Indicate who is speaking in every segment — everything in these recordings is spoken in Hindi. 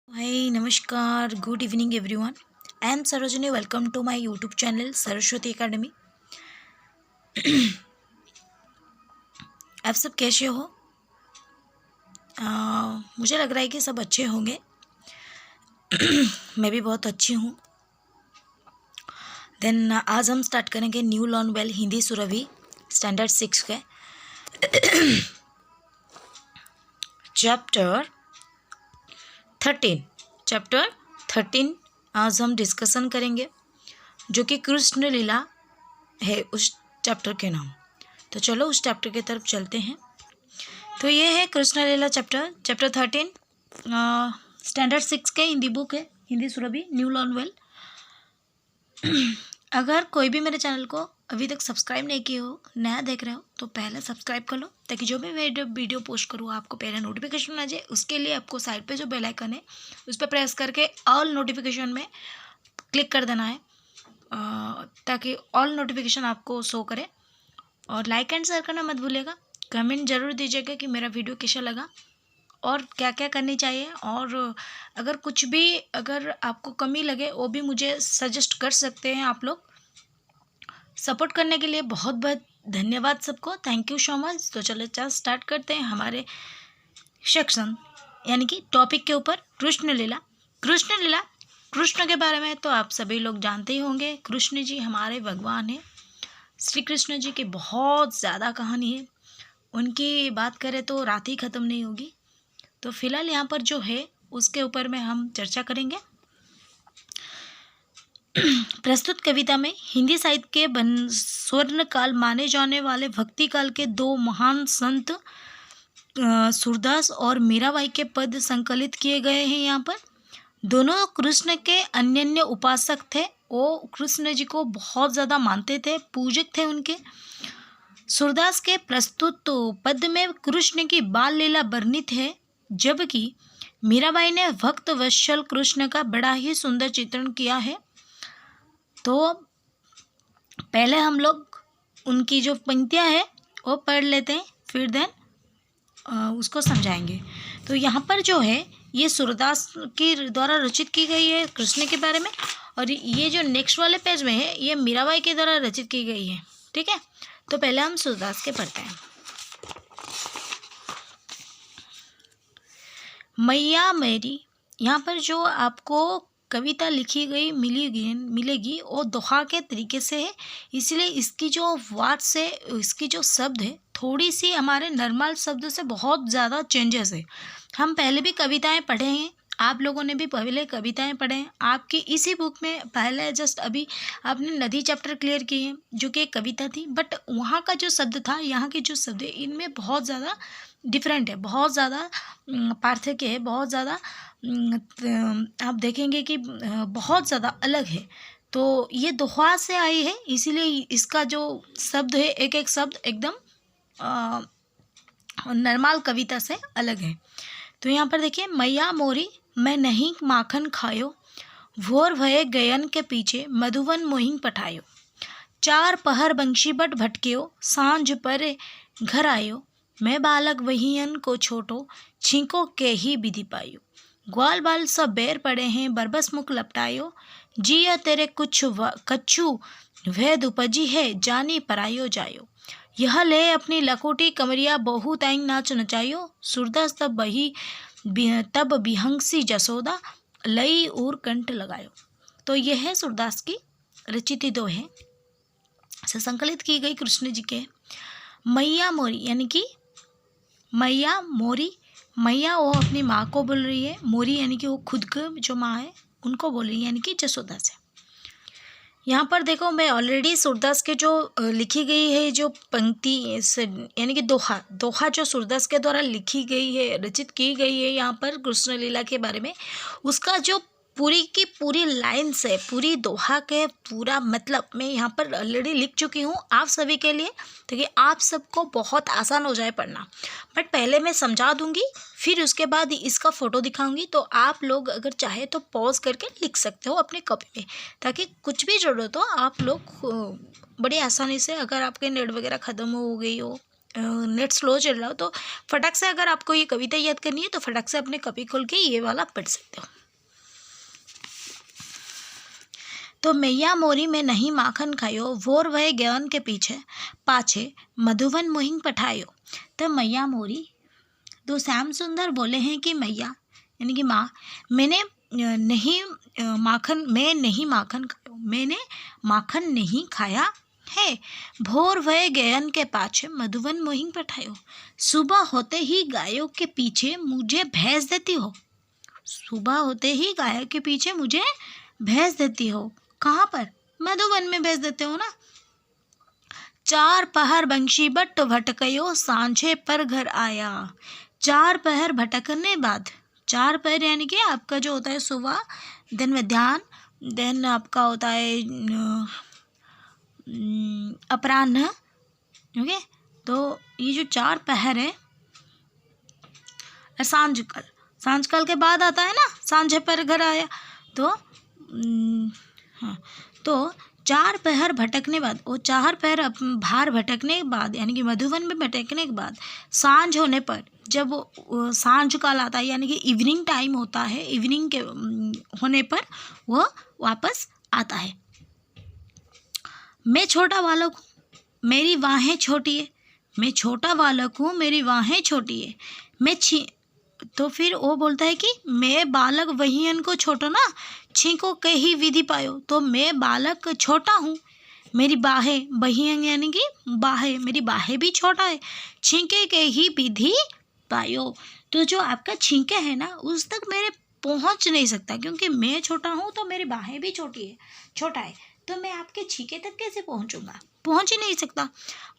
Speaker 1: Hi, Namaskar, good evening everyone. I am Sarojini. Welcome to my YouTube channel Saraswati Academy. आप सब कैसे हो? मुझे लग रहा है कि सब अच्छे होंगे. मैं भी बहुत अच्छी हूँ. देन आज हम स्टार्ट करेंगे new learn well Hindi Surabhi standard 6 के चैप्टर 13 आज हम डिस्कशन करेंगे जो कि कृष्ण लीला है उस चैप्टर के नाम. तो चलो उस चैप्टर की तरफ चलते हैं. तो ये है कृष्ण लीला चैप्टर 13 स्टैंडर्ड 6 के हिंदी बुक है Hindi Surabhi new learn well. अगर कोई भी मेरे चैनल को अभी तक सब्सक्राइब नहीं किए हो, नया देख रहे हो, तो पहले सब्सक्राइब कर लो ताकि जो भी वीडियो पोस्ट करूँ आपको पहले नोटिफिकेशन आ जाए. उसके लिए आपको साइड पे जो बेल आइकन है उस पर प्रेस करके ऑल नोटिफिकेशन में क्लिक कर देना है ताकि ऑल नोटिफिकेशन आपको शो करे. और लाइक एंड शेयर करना मत भूलिएगा. कमेंट ज़रूर दीजिएगा कि मेरा वीडियो कैसा लगा और क्या क्या करनी चाहिए. और अगर कुछ भी अगर आपको कमी लगे वो भी मुझे सजेस्ट कर सकते हैं आप लोग. सपोर्ट करने के लिए बहुत बहुत धन्यवाद सबको. Thank you so much. तो चलो स्टार्ट करते हैं हमारे सेक्शन यानी कि टॉपिक के ऊपर. कृष्ण लीला कृष्ण के बारे में तो आप सभी लोग जानते ही होंगे. कृष्ण जी हमारे भगवान हैं. श्री कृष्ण जी की बहुत ज़्यादा कहानी है. उनकी बात करें तो रात ही ख़त्म नहीं होगी. तो फिलहाल यहाँ पर जो है उसके ऊपर में हम चर्चा करेंगे. प्रस्तुत कविता में हिंदी साहित्य के स्वर्ण काल माने जाने वाले भक्ति काल के दो महान संत सूरदास और मीराबाई के पद संकलित किए गए हैं. यहाँ पर दोनों कृष्ण के अनन्य उपासक थे. वो कृष्ण जी को बहुत ज़्यादा मानते थे, पूजक थे उनके. सूरदास के प्रस्तुत पद में कृष्ण की बाल लीला वर्णित है, जबकि मीराबाई ने भक्त वत्सल कृष्ण का बड़ा ही सुंदर चित्रण किया है. तो पहले हम लोग उनकी जो पंक्तियाँ हैं वो पढ़ लेते हैं, फिर देन उसको समझाएंगे. तो यहाँ पर जो है ये सूरदास के द्वारा रचित की गई है कृष्ण के बारे में. और ये जो नेक्स्ट वाले पेज में है ये मीराबाई के द्वारा रचित की गई है. ठीक है. तो पहले हम सूरदास के पढ़ते हैं. मैया मेरी, यहाँ पर जो आपको कविता लिखी गई मिलेगी वो दोहा के तरीके से है. इसलिए इसकी जो वर्ड्स है, इसकी जो शब्द है थोड़ी सी हमारे नॉर्मल शब्द से बहुत ज़्यादा चेंजेस है. हम पहले भी कविताएं पढ़े हैं, आप लोगों ने भी पहले कविताएं पढ़े हैं. आपकी इसी बुक में पहले जस्ट अभी आपने नदी चैप्टर क्लियर की है जो कि एक कविता थी. बट वहाँ का जो शब्द था, यहाँ के जो शब्द है, इनमें बहुत ज़्यादा डिफरेंट है, बहुत ज़्यादा पार्थक्य है, बहुत ज़्यादा आप देखेंगे कि बहुत ज़्यादा अलग है. तो ये दोहा से आई है, इसीलिए इसका जो शब्द है एक एक शब्द एकदम नॉर्मल कविता से अलग है. तो यहाँ पर देखिए, मैया मोरी मैं नहीं माखन खायो, भोर भये गयन के पीछे मधुवन मोहिंग पठायो. चार पहर बंशी बट भटकियो, सांझ पर घर आयो. मैं बालक वहियन को छोटो, छींको के ही विधि पायो. ग्वाल बाल सब बैर पड़े हैं, बरबस मुख लपटायो. जिया तेरे कुछ कच्छु भेद उपजी है, जानी परायो जायो. यह ले अपनी लकोटी कमरिया, बहु ताइंग नाच नचायो. सूरदास तब बिहंसी जसोदा, लई और कंठ लगायो. तो यह है सूरदास की रचित दोहे से संकलित की गई कृष्ण जी के. मैया मोरी यानी कि मैया मोरी, मैया वो अपनी माँ को बोल रही है, मोरी यानी कि वो खुद की जो माँ है उनको बोल रही है, यानी कि जसोदा से. यहाँ पर देखो, मैं ऑलरेडी सूरदास के जो लिखी गई है जो पंक्ति यानी कि दोहा जो सूरदास के द्वारा लिखी गई है, रचित की गई है यहाँ पर कृष्ण लीला के बारे में, उसका जो पूरी की पूरी लाइन से पूरी दोहा के पूरा मतलब मैं यहाँ पर ऑलरेडी लिख चुकी हूँ आप सभी के लिए, ताकि आप सबको बहुत आसान हो जाए पढ़ना. बट पहले मैं समझा दूँगी, फिर उसके बाद इसका फ़ोटो दिखाऊंगी. तो आप लोग अगर चाहे तो पॉज करके लिख सकते हो अपने कॉपी में, ताकि कुछ भी ज़रूरत हो आप लोग बड़ी आसानी से, अगर आपके नेट वगैरह ख़त्म हो गई हो, नेट स्लो चल रहा हो, तो फटाक से अगर आपको ये कविता याद करनी है तो फटाक से अपने कॉपी खोल के ये वाला पढ़ सकते हो. तो मैया मोरी मैं नहीं माखन खायो, भोर भय ज्ञान के पीछे पाछे मधुवन मोहिंग पठायो। तो मैया मोरी तो श्याम सुंदर बोले हैं कि मैया यानी कि माँ, मैंने मैं नहीं माखन खायो, मैंने माखन नहीं खाया है। भोर भय गयन के पाछे मधुवन मोहिंग पठायो। सुबह होते ही गायों के पीछे मुझे भैंस देती हो। सुबह होते ही गायों के पीछे मुझे भैंस देती हो। कहाँ पर? मधुवन में भैंस देते हो ना। चार पहर बंशी बट्ट भटकयो, सांझे पर घर आया। चार पहर भटकने बाद, चार पहर यानी कि आपका जो होता है सुबह, दिन मध्याह्न, दिन आपका होता है अपराह्न। ओके, तो ये जो चार पहर है, सांझकाल के बाद आता है ना, सांझे पर घर आया। तो हाँ, तो चार पहर भटकने बाद, वो चार पहर बाहर भटकने के बाद यानी कि मधुवन में भटकने के बाद सांझ होने पर, जब सांझ काल आता है यानी कि इवनिंग टाइम होता है, इवनिंग के होने पर वो वापस आता है। मैं छोटा बालक हूँ, मेरी बाहें छोटी है। मैं छोटा बालक हूँ, मेरी बाहें छोटी है। तो फिर वो बोलता है कि मैं बालक वहीयन को छोटो ना, छींको के ही विधि पायो। तो मैं बालक छोटा हूँ, मेरी बाहें, बहियन यानी कि बाहें, मेरी बाहें भी छोटा है, छींके के ही विधि पायो। तो जो आपका छींके है ना, उस तक मेरे पहुँच नहीं सकता, क्योंकि मैं छोटा हूँ तो मेरी बाहें भी छोटा है, तो मैं आपके छींके तक कैसे पहुँचूंगा? पहुँच ही नहीं सकता।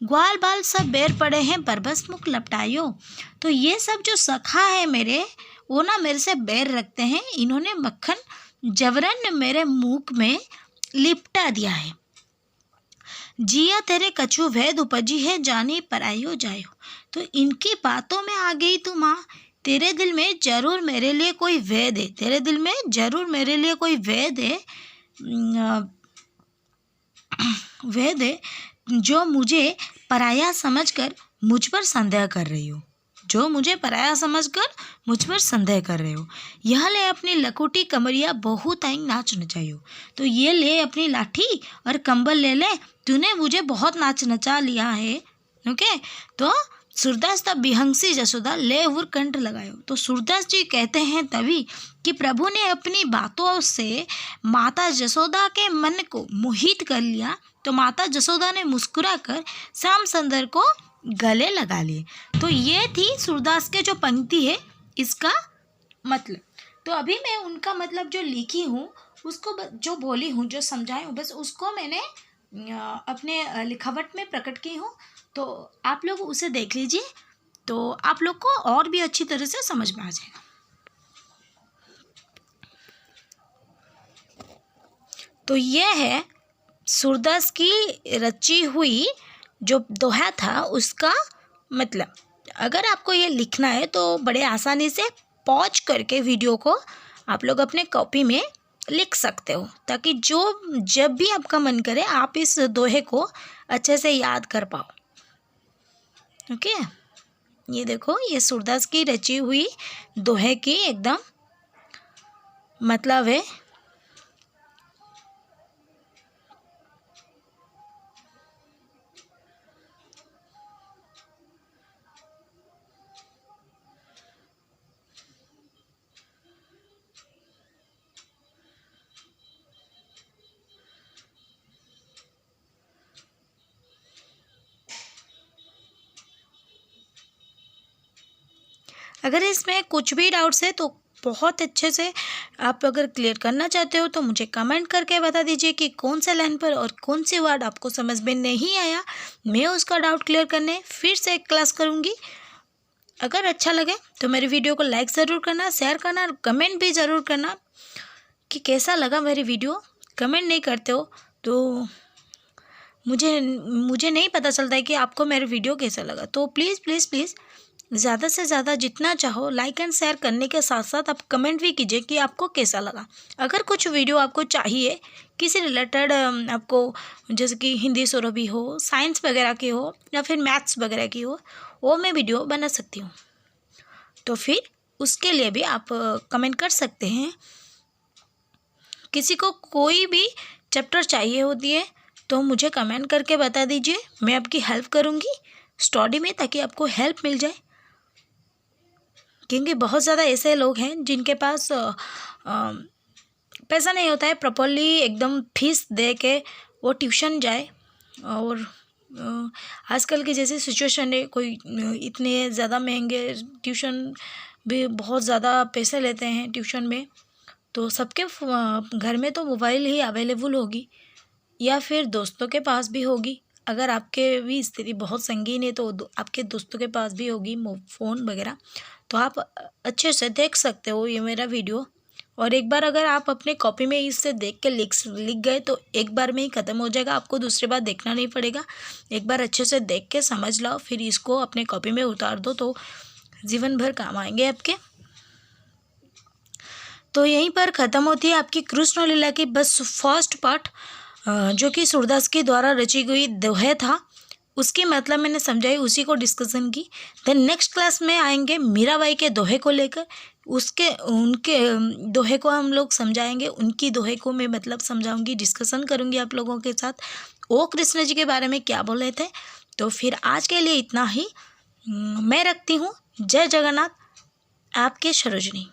Speaker 1: ग्वाल बाल सब बैर पड़े हैं, बरबस मुख लपटायो। तो ये सब जो सखा है मेरे, वो ना मेरे से बैर रखते हैं, इन्होंने मक्खन जबरन मेरे मुख में लिपटा दिया है। जिया तेरे कछु भेद उपजी है, जानी परायो जायो। तो इनकी बातों में आ गई तू माँ, तेरे दिल में जरूर मेरे लिए कोई वेद है, तेरे दिल में जरूर मेरे लिए कोई वेद है, वेद है, जो मुझे पराया समझकर मुझ पर संदेह कर रही हो, जो मुझे पराया समझकर मुझ पर संदेह कर रहे हो। यह ले अपनी लकुटी कमरिया, बहुत आएंग नाच नचायो। तो ये ले अपनी लाठी और कंबल ले, तूने मुझे बहुत नाच नचा लिया है। ओके, तो सूरदास तब बिहंसी जसोदा ले उर कंठ लगायो। तो सूरदास जी कहते हैं तभी कि प्रभु ने अपनी बातों से माता जसोदा के मन को मोहित कर लिया। तो माता जसोदा ने मुस्कुरा कर श्याम सुंदर को गले लगा लिए। तो ये थी सूरदास के जो पंक्ति है, इसका मतलब। तो अभी मैं उनका मतलब जो लिखी हूँ, उसको जो बोली हूँ, जो समझाई हूँ, बस उसको मैंने अपने लिखावट में प्रकट की हूँ। तो आप लोग उसे देख लीजिए, तो आप लोग को और भी अच्छी तरह से समझ में आ जाएगा। तो यह है सूरदास की रची हुई जो दोहा था, उसका मतलब। अगर आपको ये लिखना है तो बड़े आसानी से पॉज करके वीडियो को आप लोग अपने कॉपी में लिख सकते हो, ताकि जब भी आपका मन करे आप इस दोहे को अच्छे से याद कर पाओ। ओके, ये देखो, ये सूरदास की रची हुई दोहे की एकदम मतलब है। अगर इसमें कुछ भी डाउट्स है तो बहुत अच्छे से आप अगर क्लियर करना चाहते हो तो मुझे कमेंट करके बता दीजिए कि कौन से लाइन पर और कौन सी वर्ड आपको समझ में नहीं आया। मैं उसका डाउट क्लियर करने फिर से एक क्लास करूँगी। अगर अच्छा लगे तो मेरी वीडियो को लाइक ज़रूर करना, शेयर करना और कमेंट भी ज़रूर करना कि कैसा लगा मेरी वीडियो। कमेंट नहीं करते हो तो मुझे नहीं पता चलता है कि आपको मेरा वीडियो कैसा लगा। तो प्लीज़ प्लीज़ प्लीज़ ज़्यादा से ज़्यादा जितना चाहो लाइक एंड शेयर करने के साथ साथ आप कमेंट भी कीजिए कि आपको कैसा लगा। अगर कुछ वीडियो आपको चाहिए किसी रिलेटेड, आपको जैसे कि हिंदी सुरभि हो, साइंस वगैरह की हो या फिर मैथ्स वगैरह की हो, वो मैं वीडियो बना सकती हूँ। तो फिर उसके लिए भी आप कमेंट कर सकते हैं। किसी को कोई भी चैप्टर चाहिए होती है तो मुझे कमेंट करके बता दीजिए, मैं आपकी हेल्प करूँगी स्टडी में, ताकि आपको हेल्प मिल जाए। क्योंकि बहुत ज़्यादा ऐसे लोग हैं जिनके पास पैसा नहीं होता है प्रॉपरली एकदम फीस दे के वो ट्यूशन जाए। और आजकल की जैसी सिचुएशन है, कोई इतने ज़्यादा महंगे ट्यूशन भी बहुत ज़्यादा पैसे लेते हैं ट्यूशन में। तो सबके घर में तो मोबाइल ही अवेलेबल होगी, या फिर दोस्तों के पास भी होगी। अगर आपके भी स्थिति बहुत संगीन है तो आपके दोस्तों के पास भी होगी फ़ोन वगैरह, तो आप अच्छे से देख सकते हो ये मेरा वीडियो। और एक बार अगर आप अपने कॉपी में इससे देख के लिख गए तो एक बार में ही ख़त्म हो जाएगा, आपको दूसरी बार देखना नहीं पड़ेगा। एक बार अच्छे से देख के समझ लो, फिर इसको अपने कॉपी में उतार दो तो जीवन भर काम आएंगे आपके। तो यहीं पर ख़त्म होती है आपकी कृष्ण लीला की बस फर्स्ट पार्ट, जो कि सूरदास के द्वारा रची गई दोहे था, उसकी मतलब मैंने समझाई, उसी को डिस्कशन की। देन नेक्स्ट क्लास में आएंगे मीराबाई के दोहे को लेकर, उनके दोहे को हम लोग समझाएंगे, उनकी दोहे को मैं मतलब समझाऊंगी, डिस्कशन करूंगी आप लोगों के साथ, ओ कृष्ण जी के बारे में क्या बोले थे। तो फिर आज के लिए इतना ही, मैं रखती हूँ। जय जगन्नाथ, आपके सरोजनी।